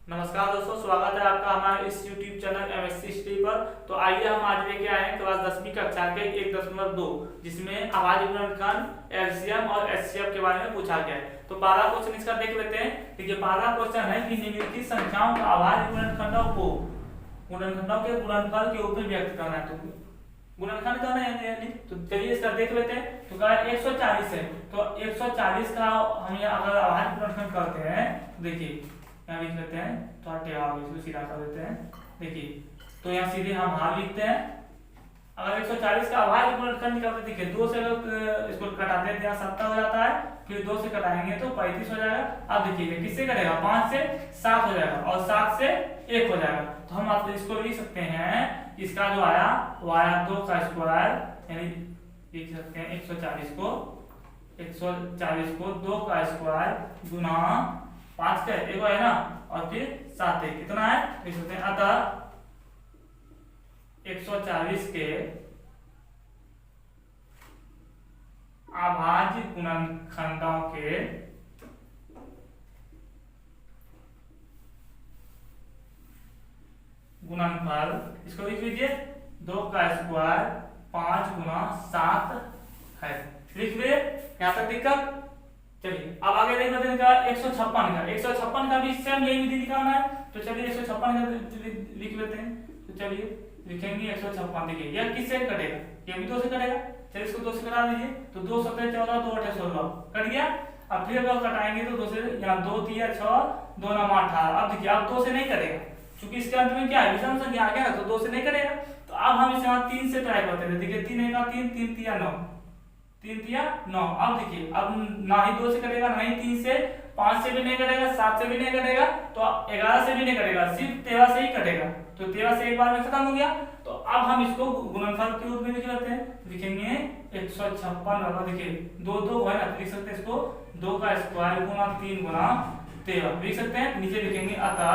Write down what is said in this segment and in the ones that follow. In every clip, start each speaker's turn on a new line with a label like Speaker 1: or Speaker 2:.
Speaker 1: नमस्कार दोस्तों, स्वागत है आपका हमारे इस YouTube चैनल MSc हिस्ट्री पर। तो आइए हम आज लेके आए हैं क्लास 10वीं कक्षा के 1.2 जिसमें आवाज गुणनखंड, LCM और HCF के बारे में पूछा गया है। तो पहला क्वेश्चन इसका देख लेते हैं। देखिए पहला क्वेश्चन है कि निम्नलिखित संख्याओं का आवाज गुणनखंडों को गुणनखंडों के गुणनफल के रूप में व्यक्त करना है। तो गुणनखंड करना है तो चलिए इसका देख लेते हैं। तो कहा 140 है, तो 140 का हम अगर आवाज गुणनखंड करते हैं, देखिए यहाँ लिख लेते हैं, थोड़ा टेढ़ा हो गया, इसको सीधा कर देते हैं। देखिए तो यहाँ सीधे हम भाग लिखते हैं। अगर 140 का आवाज गुणनखंड निकालते, देखिए 2 से इसको कटाते हैं, यहाँ 70 हो जाता है, फिर 2 से कटाएंगे तो 35 हो जाएगा। अब देखिए किससे कटेगा, 5 से 7 हो जाएगा और 7 से 1 हो जाएगा। तो हम आप इसको लिख सकते हैं, इसका जो आया वो आया 2 का स्क्वायर, यानी लिख सकते हैं 140 को 2 का स्क्वायर गुना 5 का 1 है ना, और फिर 7 है, कितना है लिख सकते हैं। अतः 140 के अभाज्य गुणनखंडों के गुणनफल, इसको लिख लीजिए 2 का स्क्वायर 5 गुना 7 है। लिख लिए, यहाँ तक दिक्कत। चलिए अब आगे देख लेते हैं 156 का भी सेम यही विधि निकालना है। तो चलिए 156 का लिख लेते हैं। तो चलिए लिखेंगे 156। देखिए यह किससे कटेगा, ये भी 2 से कटेगा। चलिए इसको 2 से कटा दीजिए, तो 2 7 14 2 8 16 कट गया। अब फिर अगर कटाएंगे तो 2 से, यहाँ 2 3 6 2 9 18। अब देखिए अब 2 से नहीं कटेगा, क्योंकि इसके अंत में क्या है, विषम संख्या आ गया ना, तो 2 से नहीं कटेगा। तो अब हम इसे यहाँ 3 से ट्राई करते हैं। देखिए 3 का 3 3 3 9 3 3 9। अब देखिए अब ना ही 2 से कटेगा, ना ही 3 से, 5 से भी नहीं कटेगा, 7 से भी नहीं कटेगा, तो 11 से भी नहीं कटेगा, सिर्फ 13 से ही कटेगा। तो 13 से एक बार में खत्म हो गया। तो अब हम इसको गुणनफल के रूप में लिख लेते हैं। लिखेंगे 156। देखिए 2 2 है ना, लिख सकते हैं इसको 2 का स्क्वायर गुना 3 गुना 13 लिख सकते हैं। नीचे लिखेंगे अतः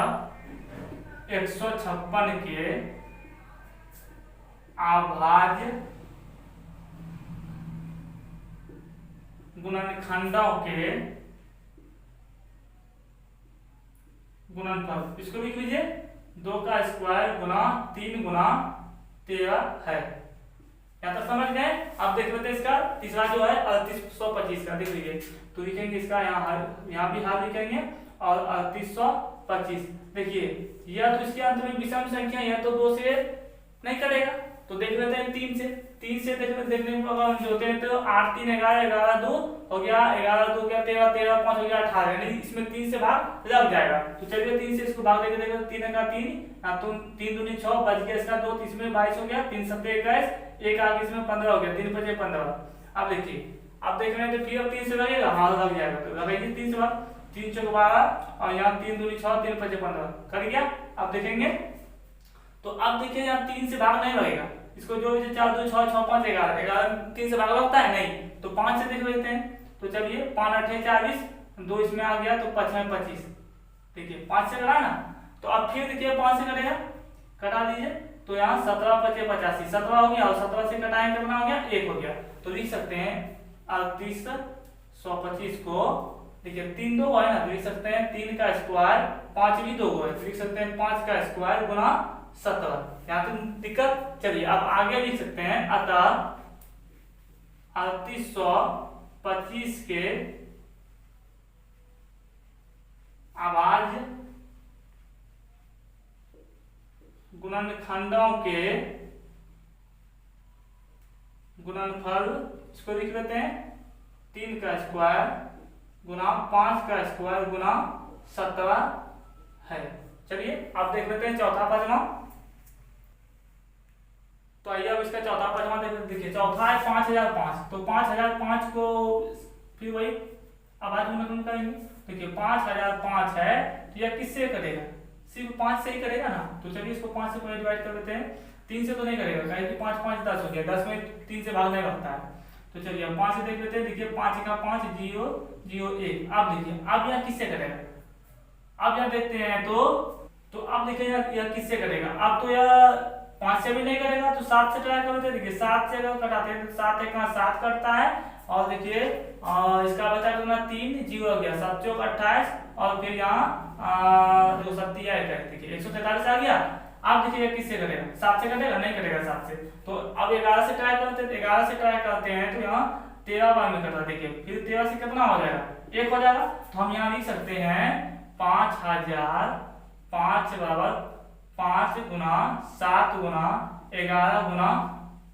Speaker 1: 156 के अभाज्य गुणनखंडों के गुणनफल, इसको लिख लीजिए 2 का स्क्वायर गुना 3 गुना 13 है। यहाँ तक समझ गए। अब देख लेते हैं इसका तीसरा जो है 3825 का, देख लीजिए। तो लिखेंगे इसका यहाँ भी हार लिखेंगे और 3825। देखिए यह तो इसके अंत में विषम संख्या, यह तो 2 से नहीं कटेगा, तो देख लेते हैं 3 से देखने में अगर हम जोड़ते हैं तो 8 3 11 11 2 हो गया, 11 2 क्या 13 13 5 हो गया 18, यानी इसमें 3 से भाग लग जाएगा। तो चलिए 3 से इसको भाग देके देखो, 3 का 3 3 दूनी 6 बच गया, इसका 2 इसमें 22 हो गया, 3 7 21 1 आगे इसमें 15 हो गया, 3 5 15। अब देखिए अब देख रहे हैं तो फिर 3 से लगेगा, हाँ लग जाएगा। तो लगाइए 3 से भाग, 3 4 12 और यहाँ 3 दूनी 6 3 5 15 कर गया। अब देखेंगे तो अब देखिए यहाँ 3 से भाग नहीं लगेगा, इसको जो 4 2 6 6 5 11 11 3 से भाग लगता है नहीं, तो 5 से देख लेते हैं। तो चलिए 5 8 40, 2 इसमें आ गया तो 5 में 25। देखिए 5 से कटा ना, तो अब फिर देखिए 5 से कटेगा, कटा दीजिए। तो यहाँ 17 5 85 17 हो गया, और 17 से कटाएंगे कितना हो गया 1 हो गया। तो लिख सकते हैं 3825 को, देखिए 3 2 है ना, तो लिख सकते हैं 3 का स्क्वायर 5 भी 2 है, तो लिख सकते हैं 5 का स्क्वायर गुना 17। यहाँ तक दिक्कत। चलिए अब आगे लिख सकते हैं अतः 3825 के अभाज्य गुणनखंडों के गुणनफल, इसको लिख लेते हैं 3 का स्क्वायर गुना 5 का स्क्वायर गुना 17 है। चलिए अब देख लेते हैं चौथा पचमा। तो आइए अब इसका चौथा पचमा देखिए। चौथा है 5005, तो 5005 को फिर वही आवाज गुणनखंड करेंगे। देखिए 5005 है, तो यह किससे करेगा, सिर्फ 5 से ही करेगा ना। तो चलिए इसको 5 से डिवाइड कर देते हैं, 3 से तो नहीं करेगा, कहें कि 5 5 10 हो गया, 10 में 3 से भाग नहीं लगता है। तो चलिए हम 5 से देख लेते हैं। देखिए 5 का 5 0 0 1। अब देखिए अब यह किससे करेगा, अब यह देखते हैं तो अब देखिए यह किससे करेगा। अब तो यह 5 से भी नहीं करेगा, तो 7 से ट्राई करते हैं। देखिए 7 से अगर कटाते हैं तो 7 1 7 कटता है, और देखिए इसका बचा कितना 3 जीरो हो गया, 7 चौक 28 और फिर यहाँ जो 7 या 1 देखिए 143 आ गया। आप देखिए किससे कटेगा, 7 से कटेगा, नहीं कटेगा 7 से। तो अब 11 से ट्राई करते हैं, 11 से ट्राई करते हैं तो यहाँ 13 बार में कटा, देखिए फिर 13 से कितना हो जाएगा, 1 हो जाएगा। तो हम यहाँ लिख सकते हैं 5000 5 बराबर 5 गुना 7 गुना 11 गुना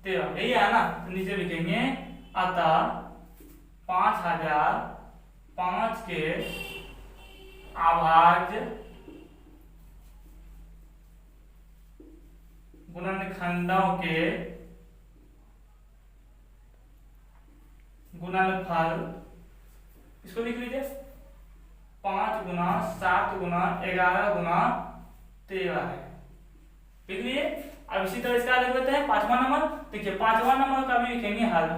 Speaker 1: 13, यही है ना। तो नीचे लिखेंगे अतः 5000 5 के अभाज्य गुणनखंडों के गुणनफल, इसको लिख लीजिए 5 गुना 7 गुना 11 गुना 13 है, लिख लीजिए। अब इसी तरह इसका लिख लेते हैं 5वां नंबर। देखिए 5वां नंबर का भी लिखेंगे हल।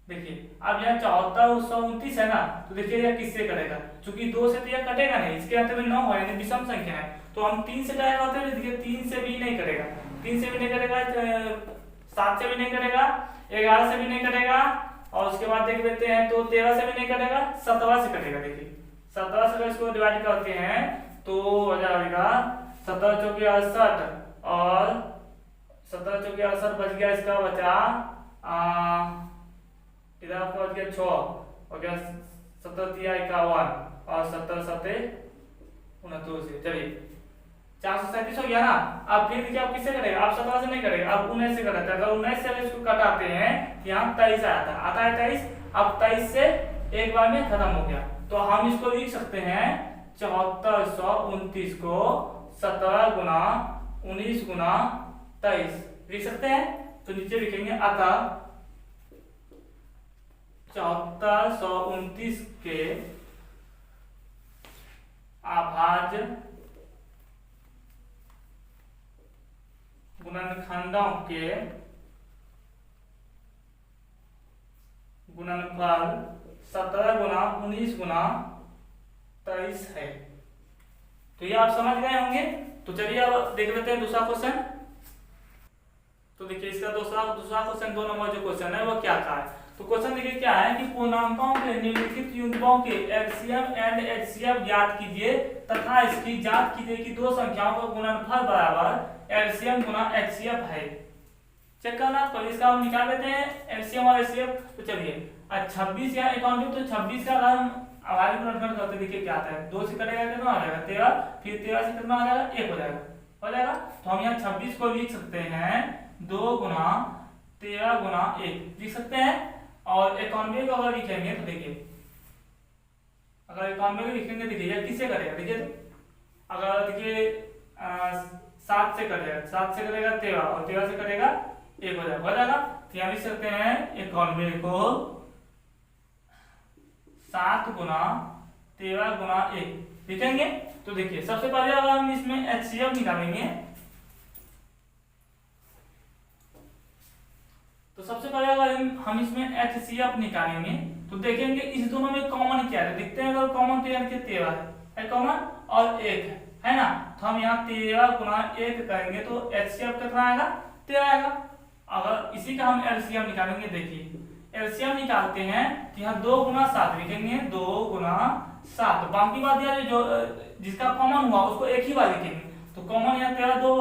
Speaker 1: देखिए अब यह 7429 है ना, तो देखिए यह किससे कटेगा, क्योंकि 2 से तो यह कटेगा नहीं, इसके अंत में 9 है यानी विषम संख्या है। तो हम 3 से ट्राई करते हैं, देखिए 3 से भी नहीं कटेगा, 3 से भी नहीं कटेगा, 7 से भी नहीं कटेगा, 11 से भी नहीं कटेगा, और उसके बाद देख लेते हैं तो 13 से भी नहीं कटेगा, 17 से कटेगा। देखिए 17 से इसको डिवाइड करते हैं तो हो जाएगा 17 चौके 68 और 17 चौके 68 बच गया, इसका बचा इधर आपका बच गया 6 हो गया, 17 तिया 51 और 17 सते 29। चलिए 437 हो गया ना। अब फिर देखिए आप किससे करेगा, आप 17 से नहीं करेगा, आप 19 से करेगा। अगर 19 से इसको काटते हैं यहाँ 23 आया था, आता है 23। अब 23 से एक बार में खत्म हो गया, तो हम इसको लिख सकते हैं 7429 को 17 गुना 19 गुना 23 लिख सकते हैं। तो नीचे लिखेंगे अतः 7429 के अभाज्य गुणनखंडों के गुणनफल 17 गुना 19 गुना 23 है। तो ये आप समझ गए होंगे। तो चलिए अब देख लेते हैं दूसरा क्वेश्चन। तो देखिए इसका दूसरा क्वेश्चन 2 नंबर जो क्वेश्चन है वो क्या था। तो क्वेश्चन देखिए क्या है कि पूर्णांकों के निम्नलिखित युग्मों के एलसीएम एंड एचसीएफ ज्ञात कीजिए तथा इसकी जांच कीजिए कि दो संख्याओं का गुणनफल बराबर एलसीएम गुना एचसीएफ है। चेक करना, तो इसका हम निकाल लेते हैं एलसीएम और एचसीएफ। तो चलिए 26 या 91, तो 26 का अगर हम अभाज्य गुणनफल करते देखिए क्या आता है, 2 से कटेगा कितना आ जाएगा 13, फिर 13 से कितना आ जाएगा 1 हो जाएगा। तो हम यहाँ 26 को लिख सकते हैं 2 गुना 13 गुना 1 लिख सकते हैं। और 91 को अगर लिखेंगे तो देखिए अगर 91 को लिखेंगे देखिए यह किससे करेगा, देखिए तो अगर देखिए 7 से कटेगा, 7 से कटेगा 13 और 13 से कटेगा 1 हो जाएगा। तो यहाँ लिख सकते हैं 91 को 7 गुना 13 गुना 1 लिखेंगे। तो देखिए सबसे पहले अगर हम इसमें एचसीएफ निकालेंगे, तो सबसे पहले अगर हम इसमें एचसीएफ निकालेंगे तो देखेंगे इस दोनों में कॉमन क्या है। देखते हैं अगर कॉमन तो यार 13 है कॉमन और 1 है ना। तो हम यहाँ 13 गुना 1 करेंगे तो एचसीएफ कितना आएगा 13 आएगा। अगर इसी का हम एलसीएम निकालेंगे, देखिए एलसीएम निकालते हैं तो यहाँ 2 गुना 7 लिखेंगे, 2 गुना 7। बाकी बात यार जो जिसका कॉमन हुआ उसको एक ही बार लिखेंगे। तो कॉमन यहाँ 13 2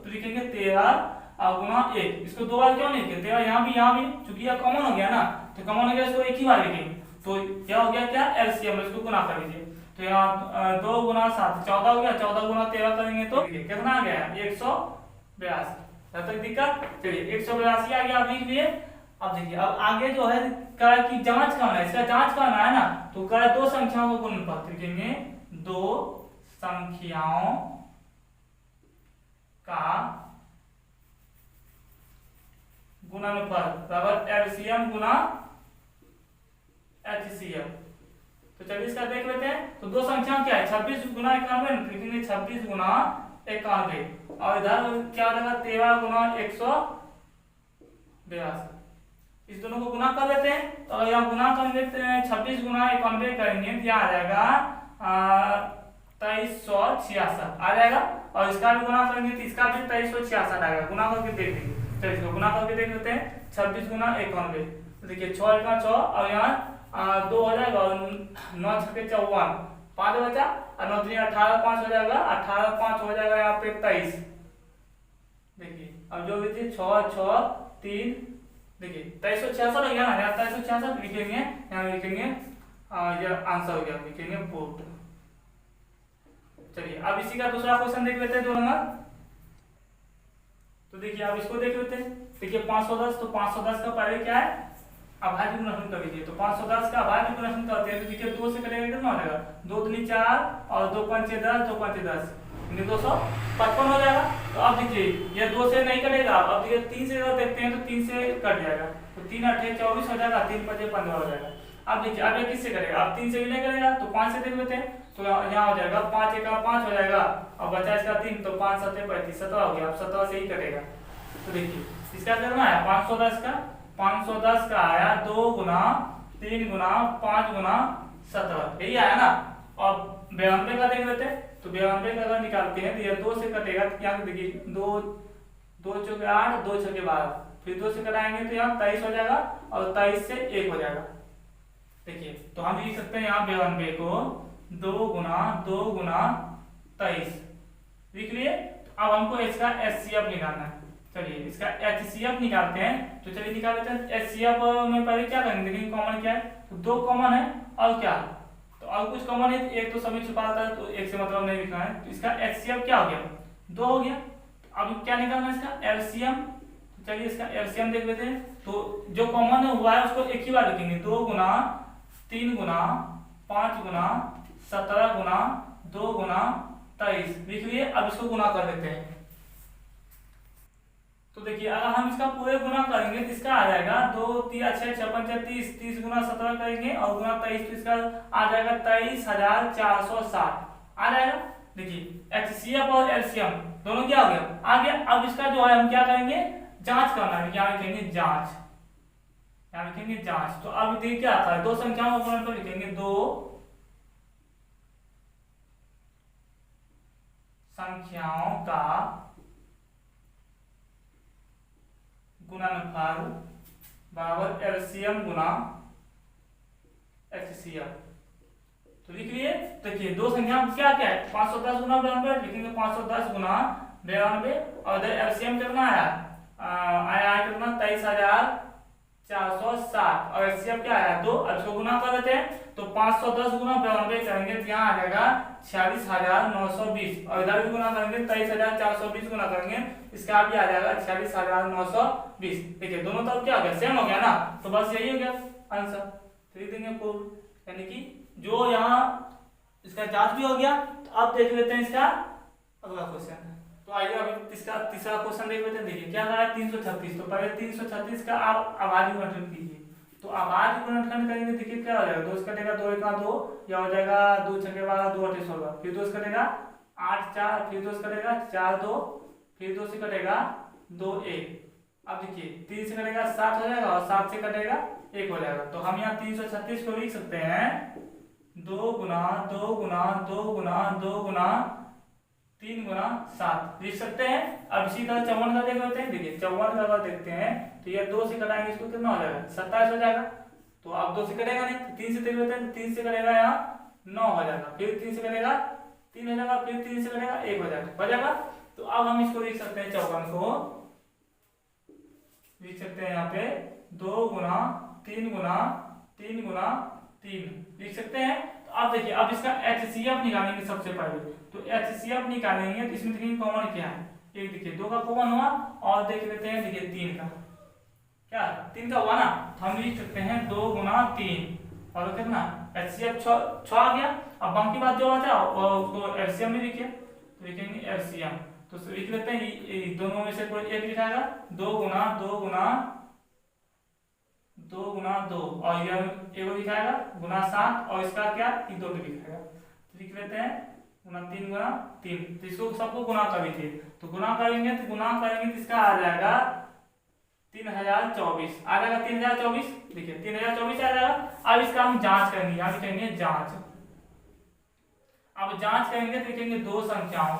Speaker 1: लिखेंगे 13 गुना 1। इसको 2 बार क्यों नहीं लिखते, 13 यहाँ भी क्योंकि यह कॉमन हो गया ना, तो कॉमन हो गया इसको एक ही बार लिखेंगे। तो क्या हो गया क्या एलसीएम, इसको गुना कर लीजिए। तो यहाँ 2 गुना 7 14 हो गया, 14 गुना 13 करेंगे तो कितना आ गया 182। तक दिक्कत, चलिए 182 आ गया, आप लिख लिए। अब देखिए अब आगे जो है क्या की जांच करना है, इसका जांच करना है ना। तो क्या दो संख्याओं को गुणनफल लिखेंगे, 2 संख्याओं का गुणनफल बराबर एलसीएम गुना एचसीएफ। तो चलिए इसका देख लेते हैं। तो दो संख्या क्या है 26 गुना 91 लिखेंगे, 26 गुना 91 और इधर क्या रहेगा 13 गुना 182। इस दोनों को गुना कर लेते हैं। तो अगर यहाँ गुना करेंगे 26 गुना 91 करेंगे तो यहाँ आ जाएगा 2366 आ जाएगा। और इसका भी गुना करेंगे तो इसका भी 2366 आएगा। गुना करके देख लीजिए, चलिए इसको गुना करके देख लेते हैं। 26 गुना 91 तो देखिए 6 1 6 और यहाँ 2 हो जाएगा और 9 6 54 5 बचा और 9 3 18, 5 हो जाएगा, 18 5 हो जाएगा यहाँ पे 23। देखिए अब जो भी थी 6 6 3, देखिए 2366 हो गया ना, यहाँ 2366 लिखेंगे, यहाँ लिखेंगे ये आंसर हो गया, लिखेंगे बोट। चलिए अब इसी का दूसरा क्वेश्चन देख लेते हैं 2 नंबर। तो देखिए अब इसको देख लेते हैं। देखिए 510, तो 510 का पहले क्या है, अभाज्य गुणनखंड कर लीजिए। तो 510 का अभाज्य गुणनखंड करते हैं तो देखिए 2 से करेंगे कितना हो जाएगा, 2 दूनी 4 और 2 पंचे 10, 2 पंचे 10, 255 हो जाएगा। तो अब देखिए ये 2 से नहीं कटेगा, अब देखिए 3 से अगर देखते हैं तो 3 से कट जाएगा, तो 3 8 24 हो जाएगा, 3 5 15 हो जाएगा। अब देखिए अब ये किससे करेगा, अब 3 से भी नहीं करेगा तो 5 से देख लेते हैं। तो यहाँ हो जाएगा 5 1 5 हो जाएगा और बचा इसका 3, तो 5 7 35 17 हो गया। अब 17 से ही कटेगा। तो देखिए इसका करना है 510 का आया 2 गुना 3 गुना 5 गुना 17, यही आया ना। अब 92 का देख लेते हैं। तो 92 का अगर निकालते हैं तो ये 2 से कटेगा, यहाँ देखिए 2 2 चौके 8, 2 छके 12, फिर 2 से कटाएंगे तो यहाँ 23 हो जाएगा और 23 से 1 हो जाएगा। देखिए तो हम लिख सकते हैं यहाँ 92 को 2 गुना 23 लिख लिए। अब हमको इसका HCF निकालना है। चलिए इसका HCF निकालते हैं। तो चलिए निकाल लेते हैं। HCF में पहले क्या करेंगे, देखिए कॉमन क्या है, तो 2 कॉमन है और क्या, तो और कुछ कॉमन है, एक तो सभी छुपा रहता है तो एक से मतलब नहीं लिखना है। तो इसका HCF क्या हो गया, 2 हो गया। तो अब क्या निकालना है इसका LCM। तो चलिए इसका LCM देख लेते हैं। तो जो कॉमन हुआ है उसको एक ही बार लिखेंगे, 2 गुना 3 गुना 5 गुना 17 गुना 2 गुना 23 लिख लिए। अब इसको गुना कर देते हैं। तो देखिए अगर हम इसका पूरे गुना करेंगे तो इसका आ जाएगा 2 3 6 6 5 30, 30 गुना 17 करेंगे और गुना 23, तो इसका आ जाएगा 23,460 आ जाएगा। देखिए HCF और LCM दोनों क्या हो गया, आ गया। अब इसका जो है हम क्या करेंगे, जांच करना है। यहाँ लिखेंगे जांच, यहाँ लिखेंगे जांच। तो अब देखिए क्या आता है, 2 संख्याओं का गुणनफल लिखेंगे, 2 संख्याओं का गुणनफल बराबर LCM गुना HCF। तो लिख लिए। देखिए 2 संख्या क्या क्या है, 510 गुना 92 लिखेंगे, 510 गुना 92 और इधर LCM कितना आया, आया कितना 23,460 और HCF क्या आया 2। अब इसको गुना कर देते हैं। तो 510 गुना 92 करेंगे तो यहाँ आ जाएगा 46,920 और इधर भी गुना करेंगे 23,420 गुना करेंगे, इसका भी आ जाएगा 46,920। देखिए दोनों तरफ क्या हो गया, सेम हो गया ना। तो बस यही हो गया आंसर। तो लिख देंगे पूर्ण, यानी कि जो यहाँ इसका जांच भी हो गया। तो अब देख लेते हैं इसका अगला क्वेश्चन। तो आइए अभी इसका तीसरा क्वेश्चन देख लेते हैं। देखिए क्या कहा है 336। तो पहले 336 का आप अभाज्य गुणनखंड कीजिए। तो अभाज्य गुणनखंड करेंगे, देखिए क्या हो जाएगा, 2 से कटेगा 2 1 2, या हो जाएगा 2 6 12 2 8 16, फिर 2 से कटेगा 8 4, फिर 2 से कटेगा 4 2, फिर 2 से कटेगा 2 1। अब देखिए 3 से कटेगा 7 हो जाएगा और 7 से कटेगा 1 हो जाएगा। तो हम यहाँ 336 को लिख सकते हैं 2 गुना 2 गुना 2 गुना 2 गुना 3 गुना 7 लिख सकते हैं। अब इसी तरह 54 का देख लेते हैं। देखिए 54 का अगर देखते हैं तो ये 2 से कटाएंगे इसको कितना हो जाएगा 27 हो जाएगा। तो अब 2 से कटेगा नहीं, 3 से देख लेते हैं। 3 से कटेगा यहाँ 9 हो जाएगा, फिर 3 से कटेगा 3 हो जाएगा, फिर 3 से कटेगा 1 हो जाएगा। तो अब हम इसको लिख सकते हैं 54 को लिख सकते हैं यहाँ पे 2 गुना 3 गुना 3 गुना 3 लिख सकते हैं। तो अब देखिए अब इसका HCF निकालेंगे सबसे पहले। तो HCF निकालेंगे तो इसमें देखिए कॉमन क्या है, एक देखिए 2 का कॉमन हुआ और देख लेते हैं देखिए 3 का, क्या 3 का हुआ ना। तो हम लिख सकते हैं 2 गुना 3 और कितना HCF 6 आ गया। अब बाकी बात जो बचा उसको LCM में लिखिए। तो लिखेंगे LCM। तो लिख लेते हैं दोनों में से कोई एक लिखाएगा 2 गुना 2 गुना 2 गुना 2 और ये एक लिखाएगा गुना 7 और इसका क्या 2 लिखाएगा। तो लिख लेते हैं गुना 3 गुना 3। तो इसको सबको गुना कर दीजिए। तो गुना करेंगे तो इसका आ जाएगा 3024 आ जाएगा 3024। देखिए 3024 आ जाएगा। अब इसका हम जांच करेंगे, यहाँ लिखेंगे जांच। अब जांच करेंगे तो लिखेंगे 2 संख्याओं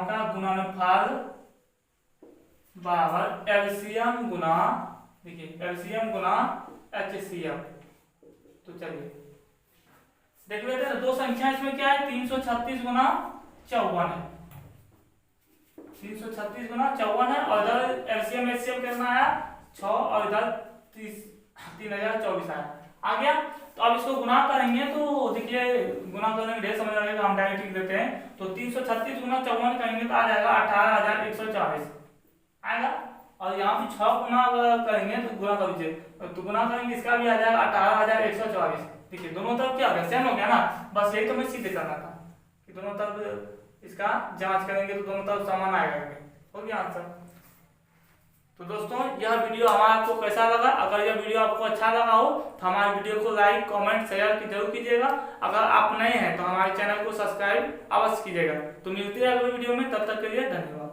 Speaker 1: का गुणनफल बराबर LCM गुना देखिए एलसीएम गुना एचसीएफ। तो चलिए देख लेते हैं। दो संख्या इसमें क्या है, 336 गुना 54 है, 336 गुना 54 है, और इधर एलसीएम एचसीएफ करना है 6 और इधर 3024 आया आ गया। तो अब इसको गुना करेंगे तो देखिए गुना करने में ढेर समय लगेगा, हम डायरेक्ट लिख देते हैं। तो 336 गुना 54 करेंगे तो आ जाएगा 18124 आएगा। और यहाँ पे 6 गुना करेंगे तो गुना कर लीजिए, तो गुना करेंगे इसका भी आ जाएगा 18124। देखिए दोनों तरफ क्या हो गया, सेम हो गया ना। बस यही तो मैं सीधे करना था कि दोनों तरफ इसका जांच करेंगे तो दोनों तरफ समान आएगा। हो गया आंसर। तो दोस्तों यह वीडियो हमारा आपको कैसा लगा, अगर यह वीडियो आपको अच्छा लगा हो तो हमारे वीडियो को लाइक कमेंट शेयर जरूर कीजिएगा। अगर आप नए हैं तो हमारे चैनल को सब्सक्राइब अवश्य कीजिएगा। तो मिलते हैं अगले वीडियो में, तब तक के लिए धन्यवाद।